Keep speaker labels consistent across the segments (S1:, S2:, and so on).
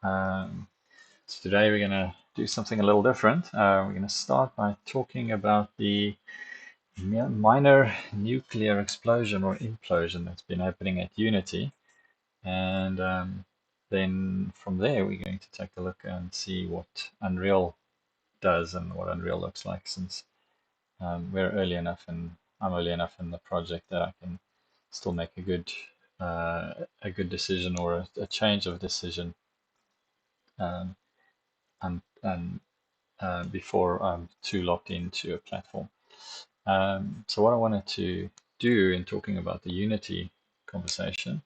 S1: So today we're going to do something a little different. We're going to start by talking about the minor nuclear explosion or implosion that's been happening at Unity. And then from there, we're going to take a look and see what Unreal does and what Unreal looks like, since we're early enough and I'm early enough in the project that I can still make a good decision or a change of decision um, and before I'm too locked into a platform. So what I wanted to do in talking about the Unity conversation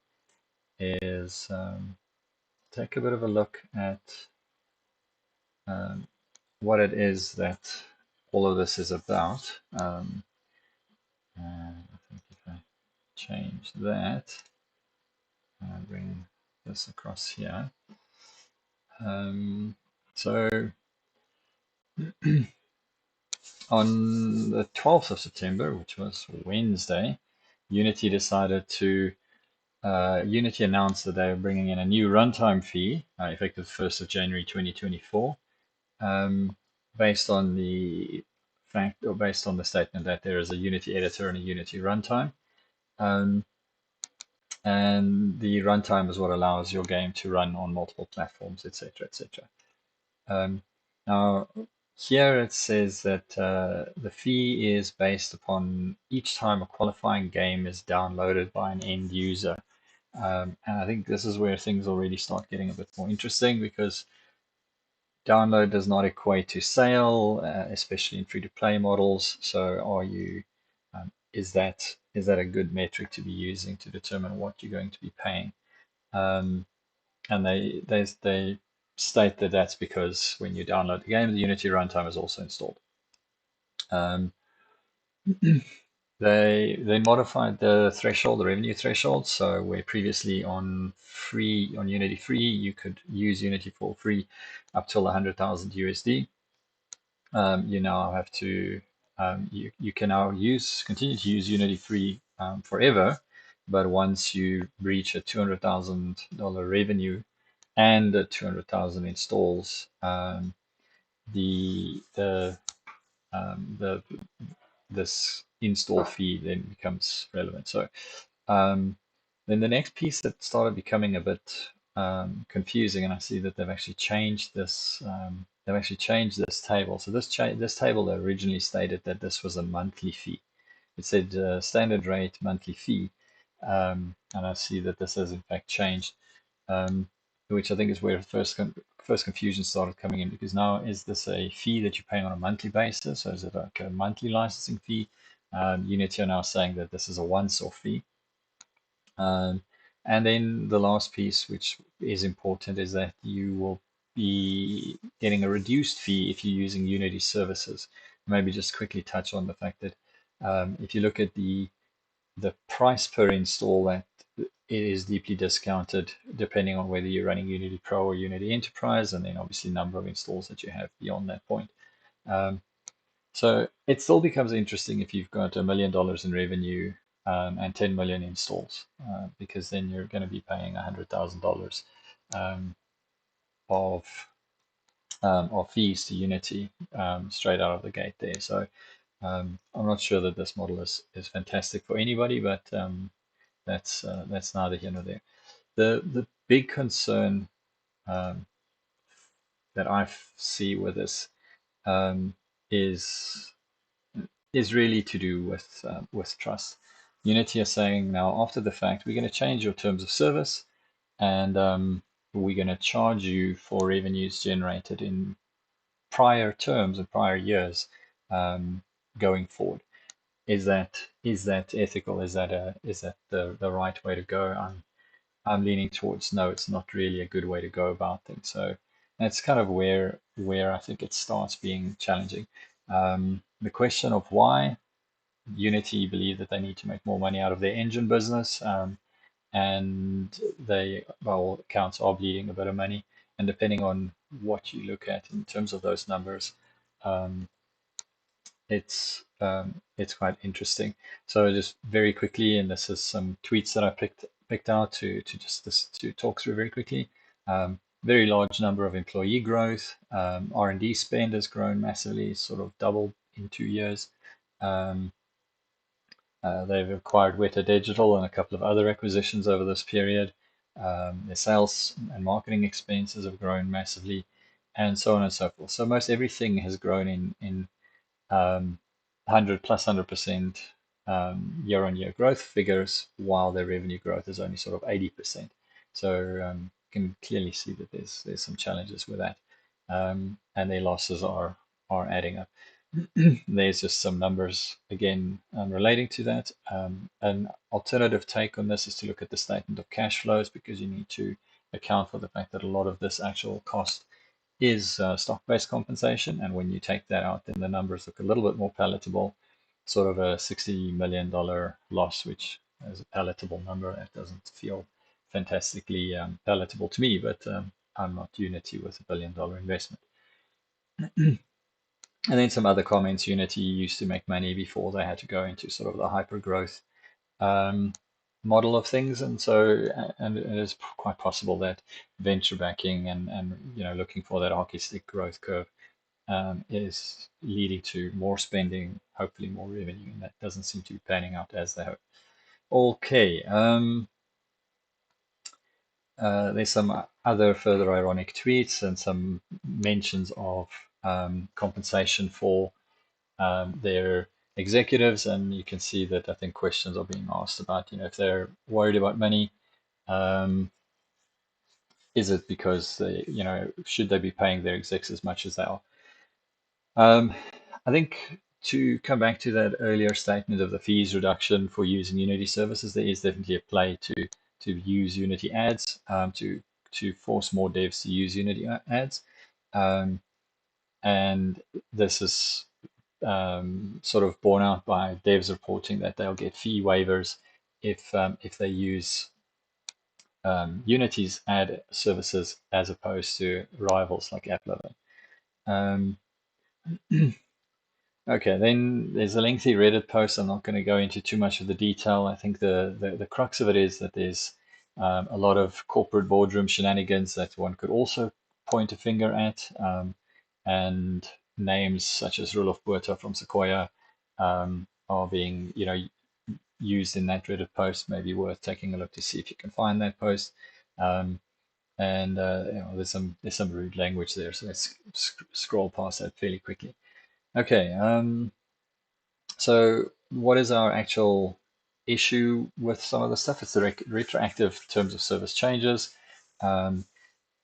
S1: is take a bit of a look at um, what it is that all of this is about. And I think if I change that and bring this across here. So on the 12th of September, which was Wednesday, Unity decided to Unity announced that they were bringing in a new runtime fee effective 1st of January 2024, based on the fact or based on the statement that there is a Unity editor and a Unity runtime. And the runtime is what allows your game to run on multiple platforms, etc., etc. Now, here it says that the fee is based upon each time a qualifying game is downloaded by an end user. And I think this is where things already start getting a bit more interesting, because download does not equate to sale, especially in free-to-play models. So is that a good metric to be using to determine what you're going to be paying? And they state that that's because when you download the game, the Unity runtime is also installed. They modified the threshold, the revenue threshold. So where previously on Unity free, you could use Unity for free up till 100,000 USD. You now have to you can now continue to use Unity free forever, but once you reach a $200,000 revenue and 200,000 installs, the this install fee then becomes relevant. So then the next piece that started becoming a bit confusing, and I see that they've actually changed this. They've actually changed this table. So this table originally stated that this was a monthly fee. It said standard rate monthly fee, and I see that this has in fact changed, which I think is where first confusion started coming in, because now is this a fee that you're paying on a monthly basis, or is it like a monthly licensing fee? Unity are now saying that this is a once-off fee. And then the last piece, which is important, is that you will be getting a reduced fee if you're using Unity services. Maybe just quickly touch on the fact that if you look at the price per install, that it is deeply discounted depending on whether you're running Unity Pro or Unity Enterprise, and then obviously number of installs that you have beyond that point. So it still becomes interesting if you've got $1 million in revenue and 10 million installs, because then you're going to be paying $100,000 of fees to Unity straight out of the gate there. So I'm not sure that this model is fantastic for anybody, but that's neither here nor there. The big concern that I see with this is really to do with trust. Unity is saying now, after the fact, we're going to change your terms of service, and we're going to charge you for revenues generated in prior terms and prior years going forward. Is that ethical? Is that the right way to go? I'm leaning towards no, it's not really a good way to go about things. So that's kind of where I think it starts being challenging. The question of why Unity believe that they need to make more money out of their engine business, and they, by all accounts, are bleeding a bit of money. And depending on what you look at in terms of those numbers, it's quite interesting. So just very quickly, and this is some tweets that I picked out to talk through very quickly. very large number of employee growth. R&D spend has grown massively, sort of doubled in 2 years. Um, they've acquired Weta Digital and a couple of other acquisitions over this period. Their sales and marketing expenses have grown massively, and so on and so forth. So most everything has grown in 100 plus 100% year-on-year growth figures, while their revenue growth is only sort of 80%. So you can clearly see that there's some challenges with that, and their losses are adding up. There's just some numbers again relating to that. An alternative take on this is to look at the statement of cash flows, because you need to account for the fact that a lot of this actual cost is stock-based compensation. And when you take that out, then the numbers look a little bit more palatable, sort of a $60 million loss, which is a palatable number. That doesn't feel fantastically palatable to me, but I'm not Unity with $1 billion investment. And then some other comments. Unity used to make money before they had to go into sort of the hyper growth um, model of things, and so and it is quite possible that venture backing and looking for that hockey stick growth curve is leading to more spending, hopefully more revenue, and that doesn't seem to be panning out as they hope. Okay, there's some other further ironic tweets and some mentions of compensation for their executives, and you can see that I think questions are being asked about, if they're worried about money, is it because they, should they be paying their execs as much as they are? I think to come back to that earlier statement of the fees reduction for using Unity services, there is definitely a play to use Unity ads, to force more devs to use Unity ads, and this is sort of borne out by devs reporting that they'll get fee waivers if they use Unity's ad services as opposed to rivals like AppLover. Um, okay, then there's a lengthy Reddit post. I'm not going to go into too much of the detail. I think the crux of it is that there's a lot of corporate boardroom shenanigans that one could also point a finger at, and names such as Roelof Botha from Sequoia are being, used in that Reddit post. Maybe worth taking a look to see if you can find that post. And there's some rude language there, so let's scroll past that fairly quickly. Okay, so what is our actual issue with some of the stuff? It's the retroactive terms of service changes.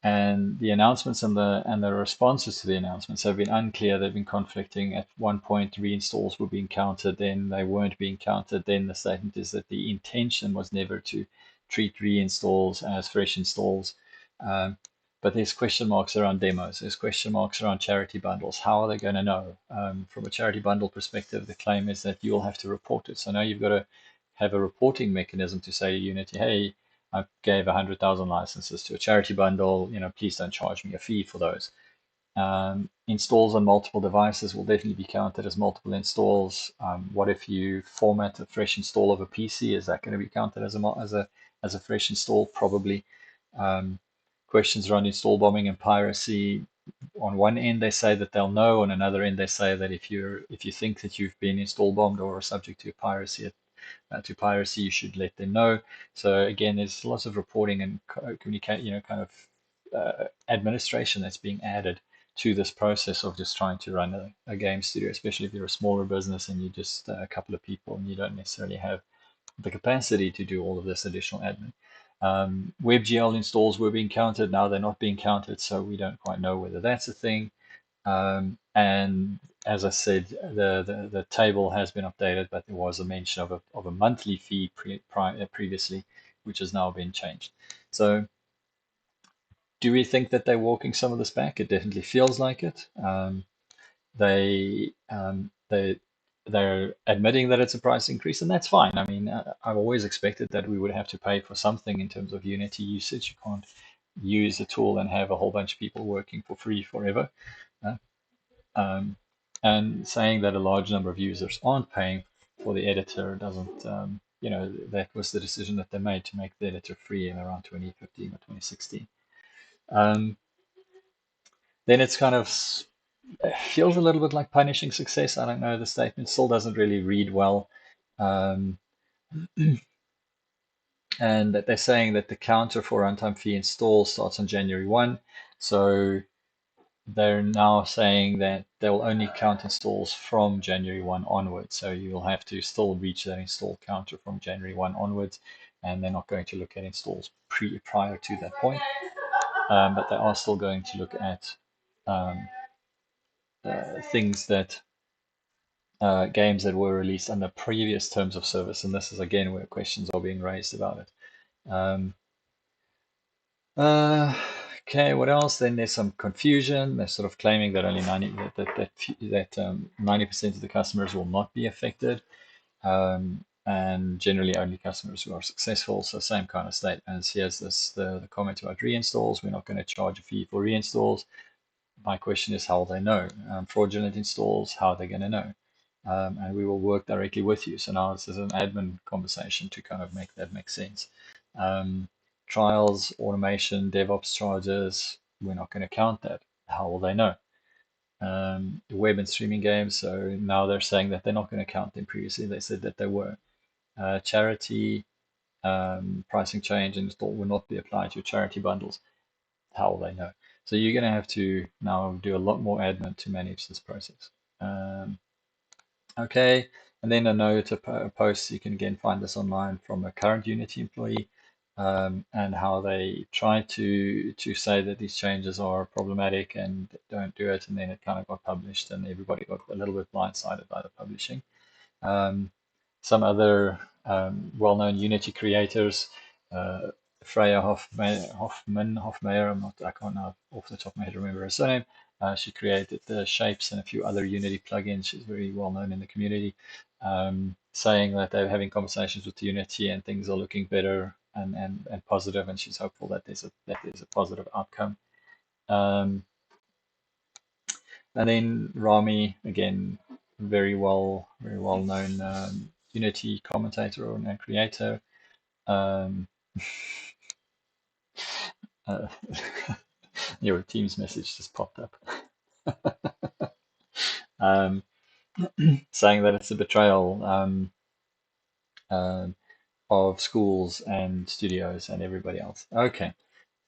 S1: And the announcements and the responses to the announcements have been unclear. They've been conflicting. At one point, reinstalls were being counted, then they weren't being counted. Then the statement is that the intention was never to treat reinstalls as fresh installs. But there's question marks around demos. There's question marks around charity bundles. How are they going to know? From a charity bundle perspective, the claim is that you'll have to report it. So now you've got to have a reporting mechanism to say to Unity, hey, I gave 100,000 licenses to a charity bundle. Please don't charge me a fee for those. Installs on multiple devices will definitely be counted as multiple installs. What if you format a fresh install of a PC? Is that going to be counted as a fresh install? Probably. Questions around install bombing and piracy. On one end, they say that they'll know. On another end, they say that if you think that you've been install bombed or are subject to piracy, you should let them know. So again, there's lots of reporting and communicate, kind of administration that's being added to this process of just trying to run a game studio, especially if you're a smaller business and you're just a couple of people and you don't necessarily have the capacity to do all of this additional admin. WebGL installs were being counted. Now they're not being counted, so we don't quite know whether that's a thing. And as I said, the table has been updated, but there was a mention of a monthly fee previously, which has now been changed. So do we think that they're walking some of this back? It definitely feels like it. They're admitting that it's a price increase, and that's fine. I mean, I've always expected that we would have to pay for something in terms of Unity usage. You can't use the tool and have a whole bunch of people working for free forever. Um, and saying that a large number of users aren't paying for the editor doesn't, that was the decision that they made to make the editor free in around 2015 or 2016. Um, then it's kind of feels a little bit like punishing success. I don't know. The statement still doesn't really read well. Um, and that they're saying that the counter for runtime fee install starts on January 1. So they're now saying that they will only count installs from January 1 onwards. So you will have to still reach that install counter from January 1 onwards. And they're not going to look at installs prior to that point. But they are still going to look at um, things that games that were released under previous terms of service. And this is again where questions are being raised about it. Um, uh, okay, what else? Then there's some confusion. They're sort of claiming that only 90% of the customers will not be affected, and generally only customers who are successful. So same kind of statements. Here's the comment about reinstalls. We're not going to charge a fee for reinstalls. My question is, how will they know? Fraudulent installs, how are they going to know? And we will work directly with you. So now this is an admin conversation to kind of make that make sense. Um, Trials, automation, DevOps charges, we're not going to count that. How will they know? Web and streaming games, so now they're saying that they're not going to count them. Previously, they said that they were. Charity, pricing change and install will not be applied to charity bundles. How will they know? So you're going to have to now do a lot more admin to manage this process. Okay, and then a note, a post, you can again find this online from a current Unity employee, and how they try to say that these changes are problematic and don't do it, and then it kind of got published and everybody got a little bit blindsided by the publishing. Um, some other well-known Unity creators, uh, Freya Hofmeyer, I can't now off the top of my head remember her surname. She created the shapes and a few other Unity plugins. She's very well known in the community, saying that they're having conversations with Unity and things are looking better and positive, and she's hopeful that there's a positive outcome. Um, and then Rami, again, very well known Unity commentator and creator. Um, uh, your Teams message just popped up, um, saying that it's a betrayal uh, of schools and studios and everybody else. Okay.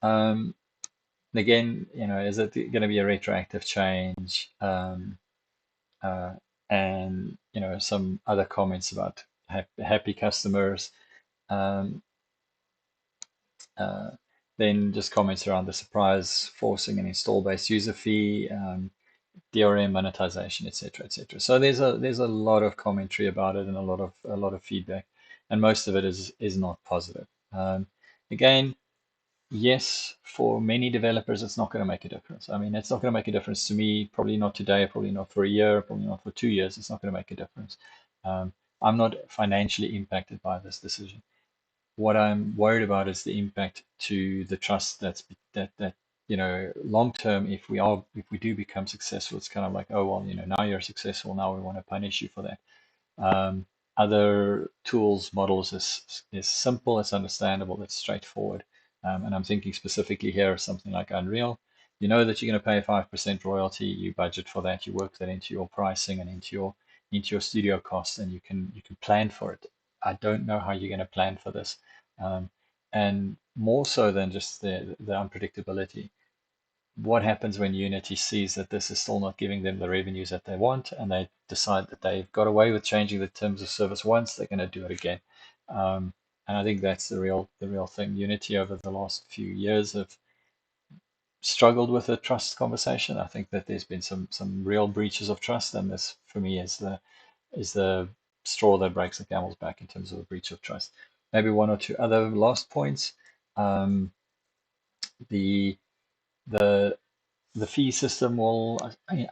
S1: Um, again, is it going to be a retroactive change? Uh, and some other comments about happy customers. Um, uh, then just comments around the surprise forcing an install-based user fee, DRM monetization, etc., etc. So there's a lot of commentary about it and a lot of feedback, and most of it is not positive. Again, yes, for many developers, it's not going to make a difference. I mean, it's not going to make a difference to me. Probably not today. Probably not for a year. Probably not for 2 years. It's not going to make a difference. Um, I'm not financially impacted by this decision. What I'm worried about is the impact to the trust that long term. If we do become successful, it's kind of like, oh well, now you're successful. Now we want to punish you for that. Um, Other tools models is simple, it's understandable, it's straightforward. And I'm thinking specifically here of something like Unreal. You know that you're going to pay 5% royalty. You budget for that. You work that into your pricing and into your studio costs, and you can plan for it. I don't know how you're going to plan for this, and more so than just the unpredictability. What happens when Unity sees that this is still not giving them the revenues that they want, and they decide that they've got away with changing the terms of service once, they're going to do it again. And I think that's the real thing. Unity over the last few years have struggled with the trust conversation. I think that there's been some real breaches of trust, and this for me is the straw that breaks the camel's back in terms of a breach of trust. Maybe one or two other last points. The the the fee system will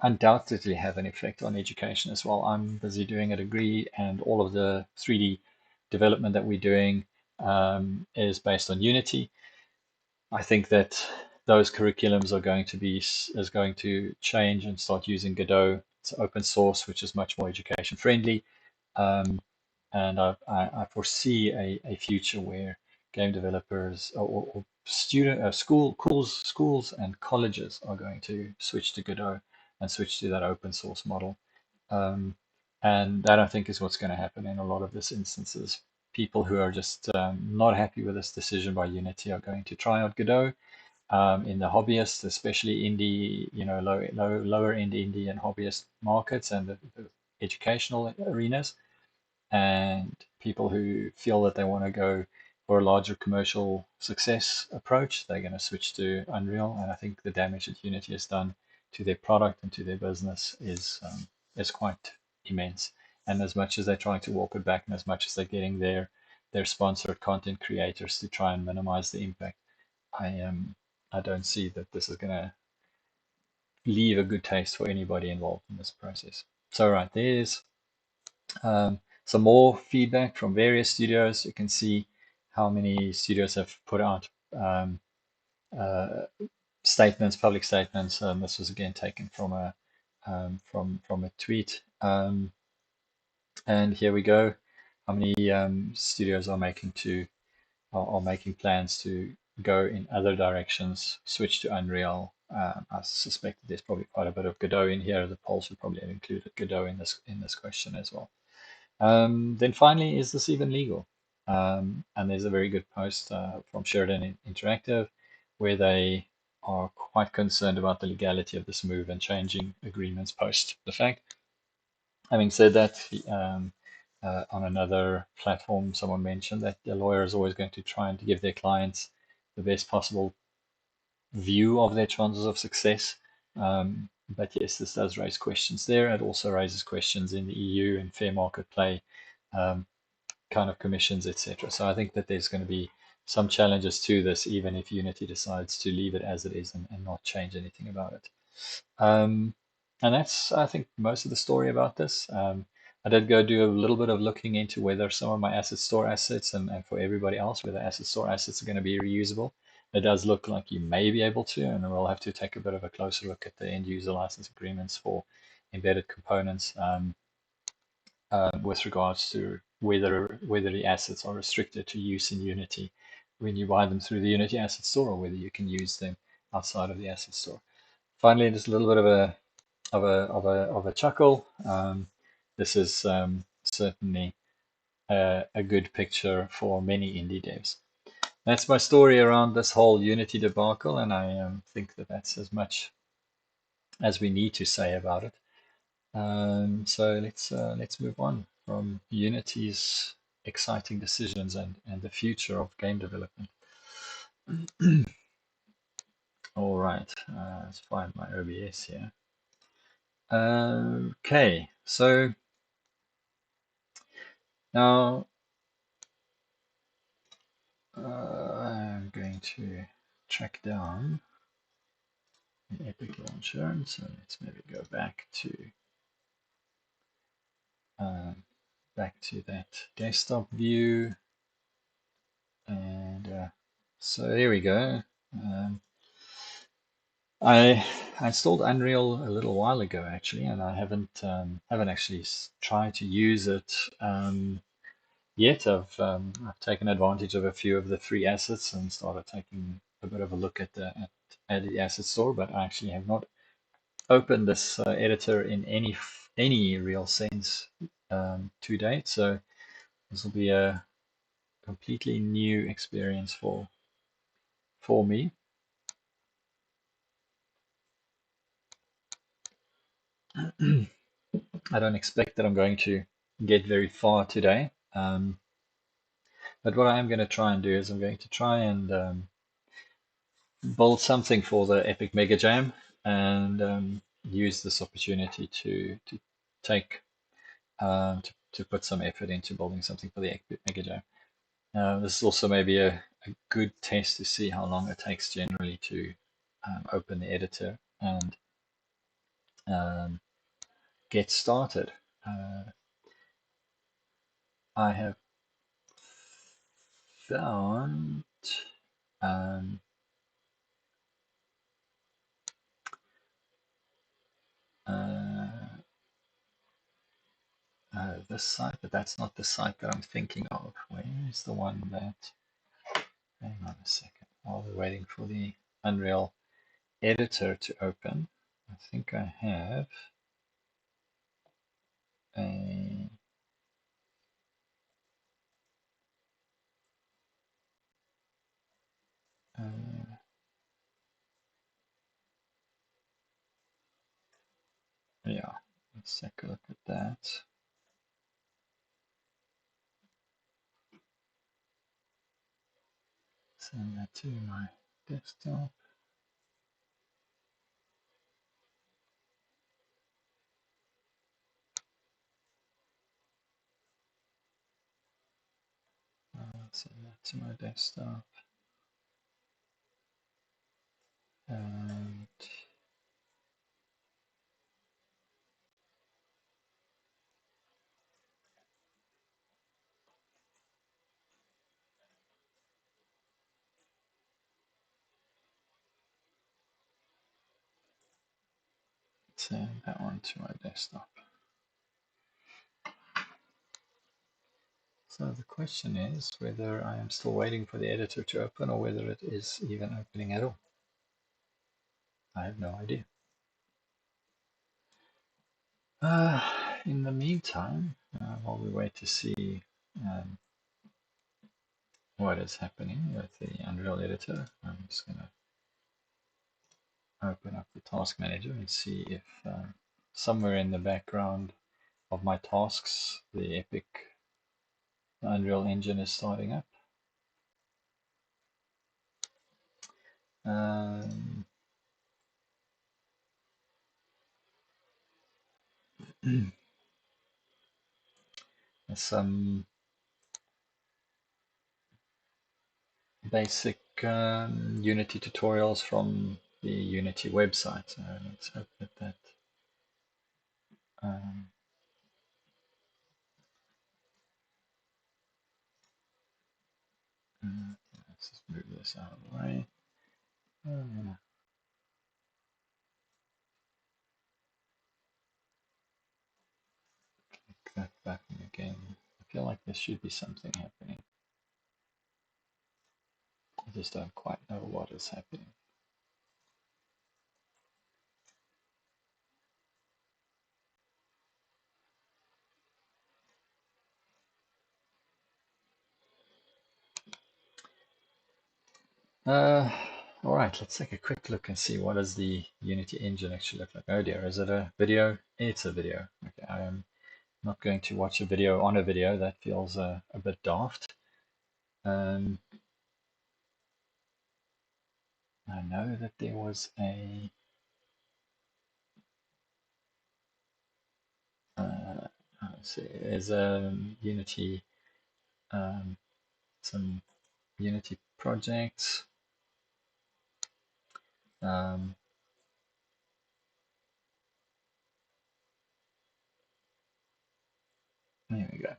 S1: undoubtedly have an effect on education as well. I'm busy doing a degree, and all of the 3D development that we're doing is based on Unity. I think that those curriculums is going to change and start using Godot. It's open source, which is much more education friendly, and I foresee a future where game developers or schools and colleges are going to switch to Godot and switch to that open source model. Um, and that I think is what's going to happen in a lot of these instances. People who are just not happy with this decision by Unity are going to try out Godot. In the hobbyists, especially indie, lower end indie and hobbyist markets and the educational arenas, and people who feel that they want to go for a larger commercial success approach, they're going to switch to Unreal. And I think the damage that Unity has done to their product and to their business is quite immense. And as much as they're trying to walk it back, and as much as they're getting their sponsored content creators to try and minimize the impact, I don't see that this is going to leave a good taste for anybody involved in this process. So right, there's some more feedback from various studios. You can see how many studios have put out uh, statements, public statements. This was again taken from a tweet. And here we go. How many studios are making plans to go in other directions, switch to Unreal. I suspect that there's probably quite a bit of Godot in here. The polls would probably have included Godot in this question as well. Then finally, is this even legal? And there's a very good post from Sheridan Interactive where they are quite concerned about the legality of this move and changing agreements post the fact. Having said that, on another platform, someone mentioned that the lawyer is always going to try and to give their clients the best possible view of their chances of success. But yes, this does raise questions there. It also raises questions in the EU and fair market play um, kind of commissions, etc. So I think that there's going to be some challenges to this, even if Unity decides to leave it as it is and not change anything about it. Um, and that's, I think, most of the story about this. I did go do a little bit of looking into whether some of my asset store assets and for everybody else, whether asset store assets are going to be reusable. It does look like you may be able to, and we'll have to take a bit of a closer look at the end user license agreements for embedded components with regards to whether the assets are restricted to use in Unity when you buy them through the Unity Asset Store, or whether you can use them outside of the Asset Store. Finally, just a little bit of a chuckle. This is certainly a good picture for many indie devs. That's my story around this whole Unity debacle, and I think that that's as much as we need to say about it. So let's move on from Unity's exciting decisions and the future of game development. All right, let's find my OBS here. Okay, so now I'm going to track down the Epic Launcher. So let's maybe go back to that desktop view, and so there we go. I installed Unreal a little while ago actually, and I haven't actually tried to use it yet. I've taken advantage of a few of the free assets and started taking a bit of a look at the asset store, but I actually have not opened this editor in any real sense to date. So this will be a completely new experience for me. I don't expect that I'm going to get very far today. But what I am going to try and do is I'm going to try and build something for the Epic Mega Jam and use this opportunity to take to put some effort into building something for the Epic Mega Jam. This is also maybe a good test to see how long it takes generally to open the editor and um, get started. I have found um, this site, but that's not the site that I'm thinking of. Where is the one that Hang on a second. While we're waiting for the Unreal editor to open, I think I have a yeah, let's take a look at that. Send that to my desktop. Send that to my desktop. And send that one to my desktop. So the question is whether I am still waiting for the editor to open or whether it is even opening at all. I have no idea. In the meantime, while we wait to see what is happening with the Unreal Editor, I'm just going to open up the Task Manager and see if somewhere in the background of my tasks, the Epic Unreal Engine is starting up. Some basic Unity tutorials from the Unity website. So let's hope that let's just move this out of the way. Click that button again. I feel like there should be something happening. I just don't quite know what is happening. All right, let's take a quick look and see what does the Unity engine actually look like. Oh dear, is it a video? It's a video. Okay, I am not going to watch a video on a video. That feels a bit daft. I know that there was a let's see, there's a Unity, some Unity projects. There we go.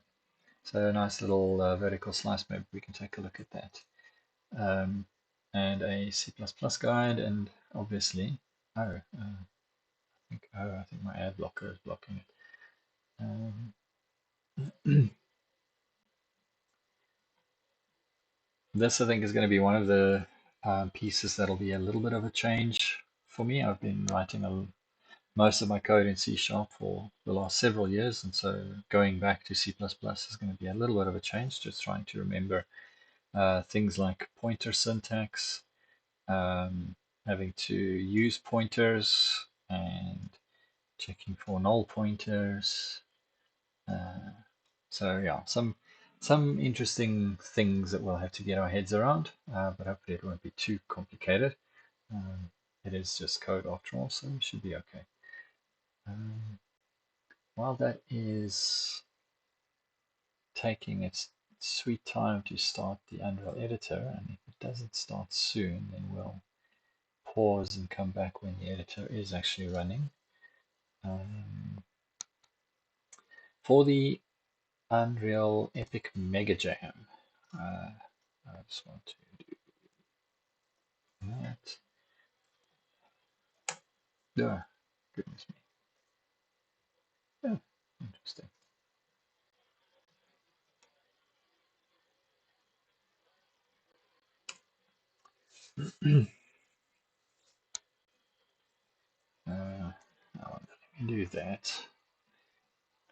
S1: So a nice little vertical slice map. We can take a look at that. And a C++ guide, and obviously, I think my ad blocker is blocking it. This, I think, is going to be one of the pieces that'll be a little bit of a change for me. I've been writing most of my code in C# for the last several years, and so going back to C++ is going to be a little bit of a change, just trying to remember things like pointer syntax, having to use pointers and checking for null pointers. So yeah, some interesting things that we'll have to get our heads around, but hopefully it won't be too complicated. It is just code after all, so we should be okay. While that is taking its sweet time to start the Unreal Editor, and if it doesn't start soon, then we'll pause and come back when the editor is actually running. For the Unreal Epic Mega Jam, I just want to do that. Oh, goodness me. Oh, interesting. Let me do that.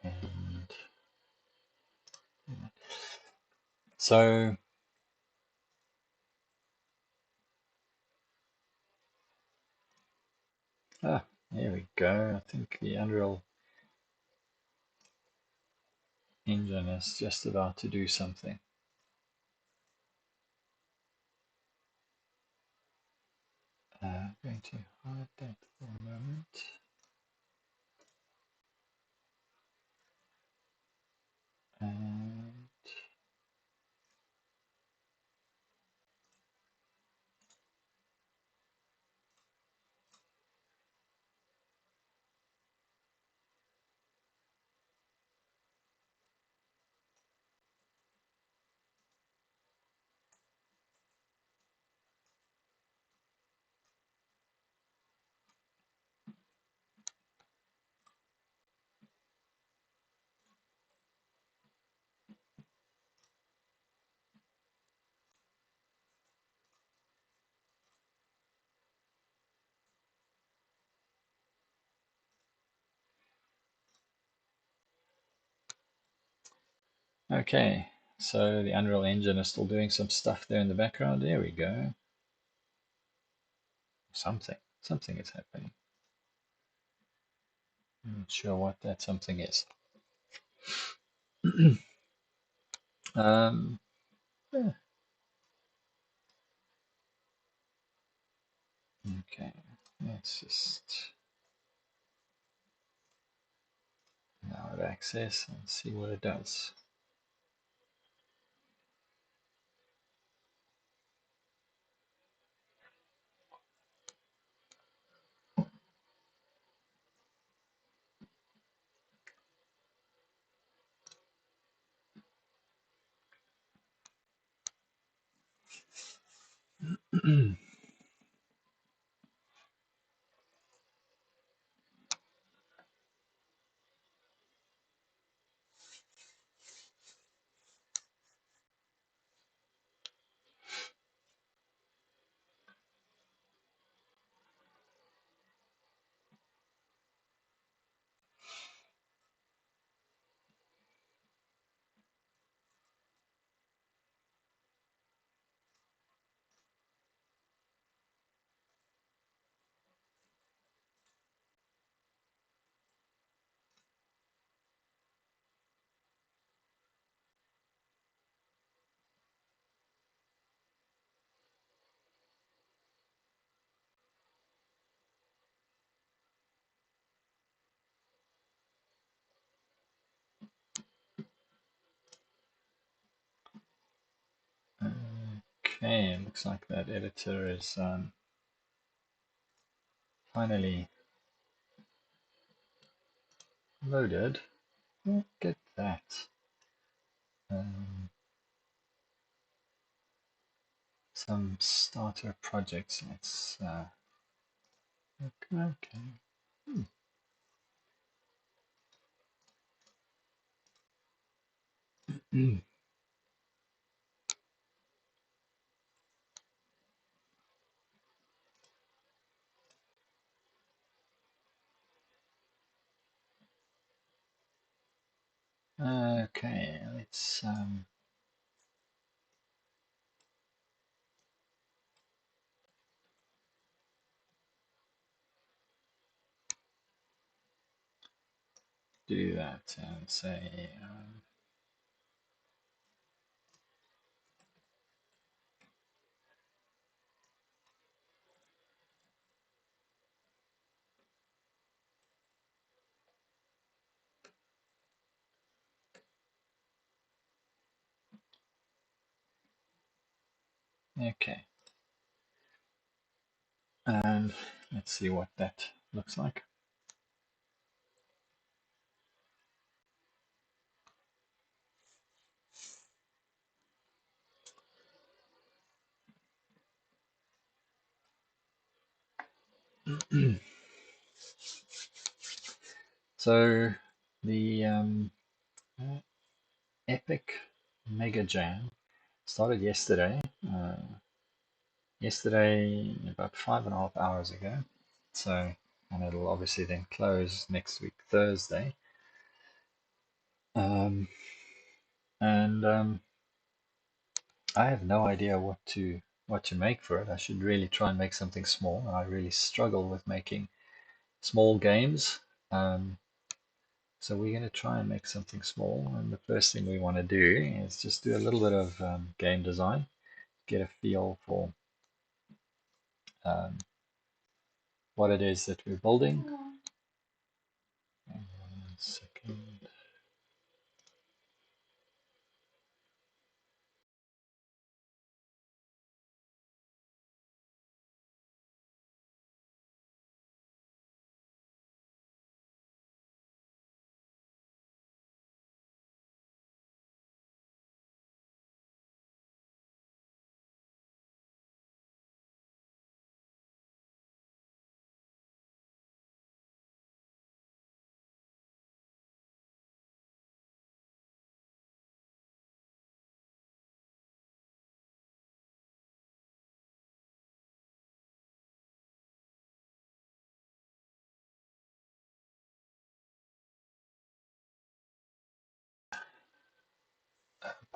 S1: And so there we go. I think the Unreal Engine is just about to do something. I'm going to hide that for a moment. And okay, so the Unreal Engine is still doing some stuff there in the background. There we go. Something is happening. I'm not sure what that something is. Yeah. Okay, let's just now access and see what it does. Okay, looks like that editor is finally loaded. Look at that. Some starter projects. Let's okay. Okay, let's do that and say okay, and let's see what that looks like. So the Epic Mega Jam started yesterday yesterday, about 5.5 hours ago. So, and it'll obviously then close next week, Thursday. Um, and I have no idea what to make for it. I should really try and make something small. I really struggle with making small games. Um, so we're going to try and make something small. And the first thing we want to do is just do a little bit of game design, get a feel for um, what it is that we're building. Hang on 1 second.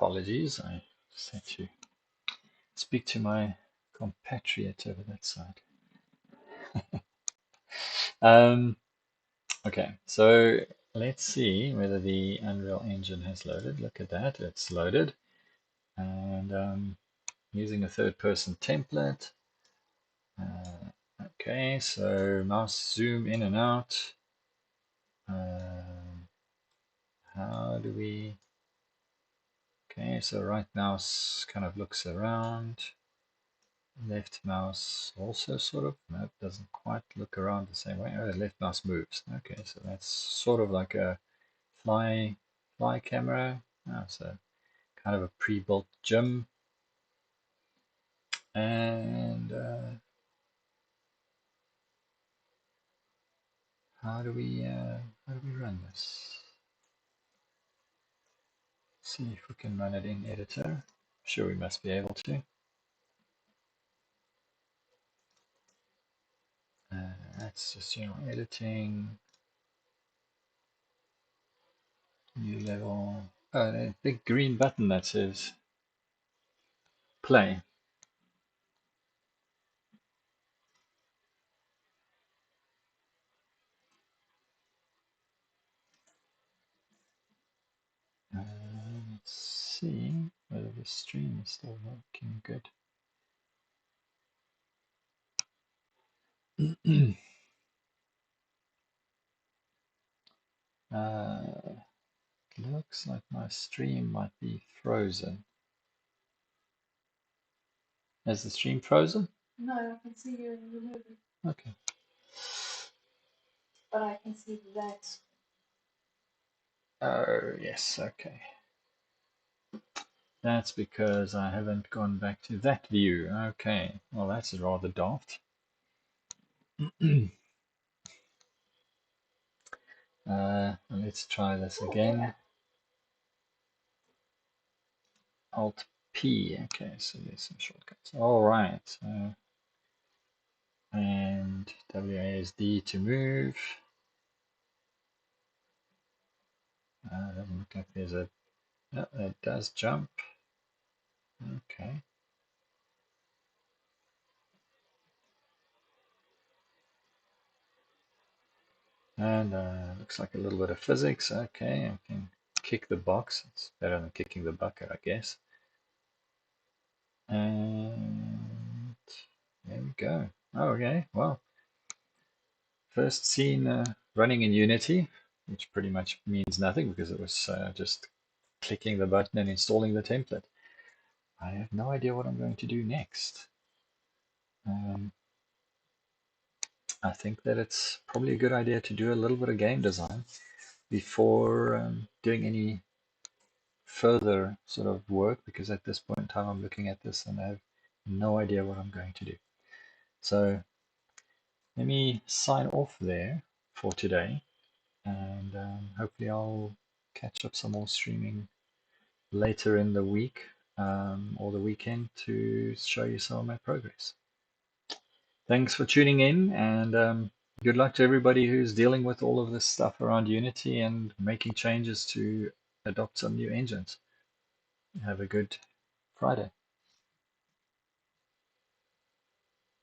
S1: Apologies, I just had to speak to my compatriot over that side. Okay, so let's see whether the Unreal Engine has loaded. Look at that, it's loaded. And using a third-person template. Okay, so mouse zoom in and out. How do we... Okay, so right mouse kind of looks around. Left mouse also sort of, no, it doesn't quite look around the same way. Oh, the left mouse moves. Okay, so that's sort of like a fly camera. Oh, so kind of a pre-built gym. And how do we run this? See if we can run it in editor. I'm sure we must be able to. That's just general editing. New level. Oh, the big green button that says play. Let's see whether the stream is still working good. Looks like my stream might be frozen. Is the stream frozen?
S2: No, I can see you in the movie.
S1: Okay.
S2: But I can see that.
S1: Oh, yes, okay. That's because I haven't gone back to that view. Okay, well, that's rather daft. Let's try this again. Alt P. Okay, so there's some shortcuts. All right. And WASD to move. Doesn't look like there's a... No, it does jump. Okay. And looks like a little bit of physics. Okay, I can kick the box. It's better than kicking the bucket, I guess. And there we go. Oh, okay, well, first scene running in Unity, which pretty much means nothing because it was just clicking the button and installing the template. I have no idea what I'm going to do next. I think that it's probably a good idea to do a little bit of game design before doing any further sort of work, because at this point in time I'm looking at this and I have no idea what I'm going to do. So let me sign off there for today, and hopefully I'll catch up some more streaming later in the week. or the weekend to show you some of my progress. Thanks for tuning in, and good luck to everybody who's dealing with all of this stuff around Unity and making changes to adopt some new engines. Have a good Friday.